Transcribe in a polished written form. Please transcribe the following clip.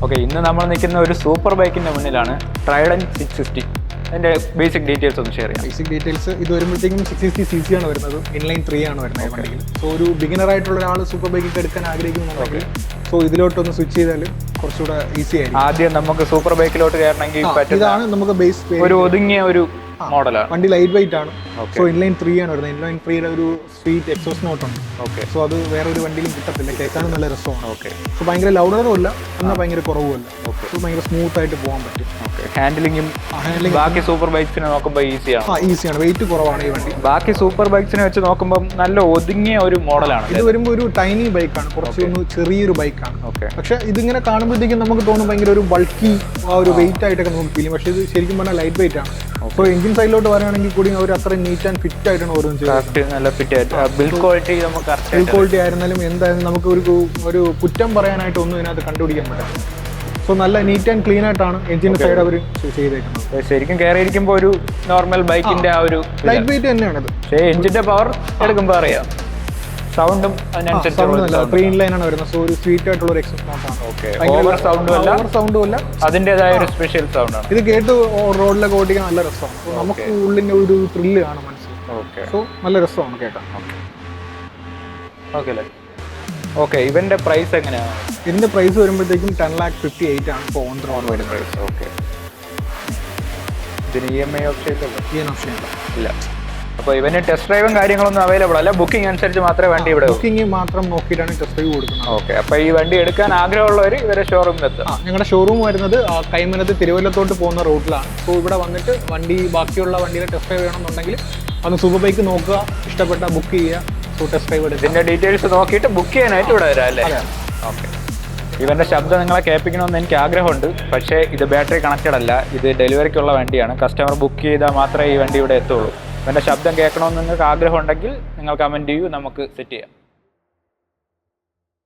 Okay, ഇന്ന് നമ്മൾ നിൽക്കുന്ന ഒരു സൂപ്പർ ബൈക്കിന്റെ മുന്നിലാണ്. ട്രൈഡന്റ് 660. അതിന്റെ ബേസിക് ഡീറ്റെയിൽസ് ഒന്ന് ഷെയർ ചെയ്യാം. ബേസിക് ഡീറ്റെയിൽസ് ഇത് വരുമ്പോഴത്തേക്കും 660cc ആണ് വരുന്നത്. ഇൻലൈൻ 3 ആണ് വരുന്നത് വണ്ടിയിൽ. സോ ഒരു ബിഗിനർ ആയിട്ടുള്ള ഒരാൾ സൂപ്പർ ബൈക്ക് എടുക്കാൻ ആഗ്രഹിക്കുന്നുണ്ടെങ്കിൽ സോ ഇതിലോട്ടൊന്ന് സ്വിച്ച് ചെയ്താൽ കുറച്ചുകൂടെ ഈസി ആയിരിക്കും. ആദ്യം നമുക്ക് സൂപ്പർ ബൈക്കിലോട്ട് കയറണമെങ്കിൽ ഇതാണ് നമുക്ക് ബേസ് ഒരു ഒതുങ്ങിയ ഒരു മോഡലാണ്. വണ്ടി ലൈറ്റ് വെയിറ്റ് ആണ്. സോ ഇൻലൈൻ 3 ആണ് വരുന്നത്. ഇൻലൈൻ 3യുടെ ഒരു സ്വീറ്റ് എക്സോസ്റ്റ് നോട്ട് ഉണ്ട്. ഓക്കെ, സോ അത് വേറെ ഒരു വണ്ടിയിലും കിട്ടത്തില്ല. കേൾക്കാനും നല്ല രസമാണ്. ഓക്കെ, സോ ഭയങ്കര ലൗഡറും അല്ല എന്നാൽ ഭയങ്കര കുറവുമല്ല. സോ ഭയങ്കര സ്മൂത്ത് ആയിട്ട് പോകാൻ പറ്റും. ഹാൻഡിലിംഗും ബാക്കി സൂപ്പർ ബൈക്സിനെ നോക്കുമ്പോൾ ഈസിയാണ്. വെയിറ്റ് കുറവാണ് ഈ വണ്ടി. ബാക്കി സൂപ്പർ ബൈക്സിനെ വെച്ച് നോക്കുമ്പോൾ നല്ല ഒതുങ്ങിയ ഒരു മോഡലാണ്. ഇത് വരുമ്പോൾ ഒരു ടൈനി ബൈക്കാണ്, കുറച്ചൊന്ന് ചെറിയൊരു ബൈക്കാണ്. പക്ഷെ ഇതിങ്ങനെ കാണുമ്പോഴത്തേക്കും നമുക്ക് തോന്നും ഭയങ്കര ഒരു ബൾക്കി ആ ഒരു വെയിറ്റ് ആയിട്ടൊക്കെ നമുക്ക് ഫീൽ ചെയ്യും. പക്ഷേ ഇത് ശരിക്കും പറഞ്ഞാൽ ലൈറ്റ് വെയിറ്റ് ആണ്. സോ എഞ്ചിൻ സൈഡിലോട്ട് പറയുകയാണെങ്കിൽ കൂടി അവർ അത്ര നീറ്റ് ആൻഡ് ഫിറ്റ് ആയിട്ടാണ് ഓരോന്നും ചെയ്യുന്നത്. ബിൽഡ് ക്വാളിറ്റി ആയിരുന്നാലും എന്തായാലും നമുക്ക് ഒരു കുറ്റം പറയാനായിട്ട് ഒന്നും ഇതിനകത്ത് കണ്ടുപിടിക്കാൻ പറ്റില്ല. സോ നല്ല നീറ്റ് ആൻഡ് ക്ലീൻ ആയിട്ടാണ് എഞ്ചിന്റെ സൈഡ് അവർ ചെയ്തേക്കുന്നത്. ശരിക്കും കയറിയിരിക്കുമ്പോൾ ഒരു നോർമൽ ബൈക്കിന്റെ ആ ഒരു ലൈറ്റ് വെയിറ്റ് തന്നെയാണത്. പക്ഷേ എഞ്ചിന്റെ പവർ എടുക്കുമ്പോൾ അറിയാം. സൗണ്ടും അതിനനുസരിച്ച് ഇൻലൈൻ ആണ് വരുന്നത്. സോ ഒരു സ്വീറ്റ് ആയിട്ടുള്ള ഒരു എക്സോസ്റ്റ് നോട്ടാണ്. ഓവർ സൗണ്ടും അല്ല, അതിൻ്റെതായ ഒരു സ്പെഷ്യൽ സൗണ്ട് ആണ്. ഇത് കേട്ട് റോഡിലൊക്കെ ഓടിക്കാൻ നല്ല രസമാണ്. നമുക്ക് ഉള്ളിന്റെ ഒരു ത്രില്ല് കാണാൻ മനസ്സിലാവും. സോ നല്ല രസമാണ് കേട്ടോ. ഓക്കെ, ഇവന്റെ പ്രൈസ് എങ്ങനെയാണ്? ഇതിന്റെ പ്രൈസ് വരുമ്പോഴത്തേക്കും 10,58,000 ആണ് ഇപ്പോൾ ഓൺ റോഡ് വരുന്ന പ്രൈസ്. ഓക്കെ, ഇതിന് EMI ഓപ്ഷൻ ഇല്ല. അപ്പോൾ ഇവന് ടെസ്റ്റ് ഡ്രൈവും കാര്യങ്ങളൊന്നും അവൈലബിൾ അല്ല. ബുക്കിംഗ് അനുസരിച്ച് മാത്രമേ വണ്ടി ഇവിടെ ബുക്കിംഗ് മാത്രം നോക്കിയിട്ടാണ് ടെസ്റ്റ് ഡ്രൈവ് കൊടുക്കുന്നത്. ഓക്കെ, അപ്പോൾ ഈ വണ്ടി എടുക്കാൻ ആഗ്രഹമുള്ളവർ ഇവരെ ഷോറൂമിൽ എത്തുക. ഞങ്ങളുടെ ഷോറൂം വരുന്നത് കൈമനത്ത് തിരുവല്ലത്തോട്ട് പോകുന്ന റൂട്ടിലാണ്. സോ ഇവിടെ വന്നിട്ട് വണ്ടി ബാക്കിയുള്ള വണ്ടിയുടെ ടെസ്റ്റ് ഡ്രൈവ് വേണമെന്നുണ്ടെങ്കിൽ അന്ന് സൂപ്പർ ബൈക്ക് നോക്കുക, ഇഷ്ടപ്പെട്ട ബുക്ക് ചെയ്യുക. സോ ടെസ്റ്റ് ഡ്രൈവ് എടുക്കുക. ഇതിൻ്റെ ഡീറ്റെയിൽസ് നോക്കിയിട്ട് ബുക്ക് ചെയ്യാനായിട്ട് ഇവിടെ വരാം അല്ലേ? ഓക്കെ, ഇവൻ്റെ ശബ്ദം നിങ്ങളെ കേൾപ്പിക്കണമെന്ന് എനിക്ക് ആഗ്രഹമുണ്ട്. പക്ഷേ ഇത് ബാറ്ററി കണക്റ്റഡ് അല്ല. ഇത് ഡെലിവറിക്കുള്ള വണ്ടിയാണ്. കസ്റ്റമർ ബുക്ക് ചെയ്താൽ മാത്രമേ ഈ വണ്ടി ഇവിടെ എത്തുള്ളൂ. ഇവൻ്റെ ശബ്ദം കേൾക്കണമെന്ന് നിങ്ങൾക്ക് ആഗ്രഹം ഉണ്ടെങ്കിൽ നിങ്ങൾ കമൻറ്റ് ചെയ്യൂ, നമുക്ക് സെറ്റ് ചെയ്യാം.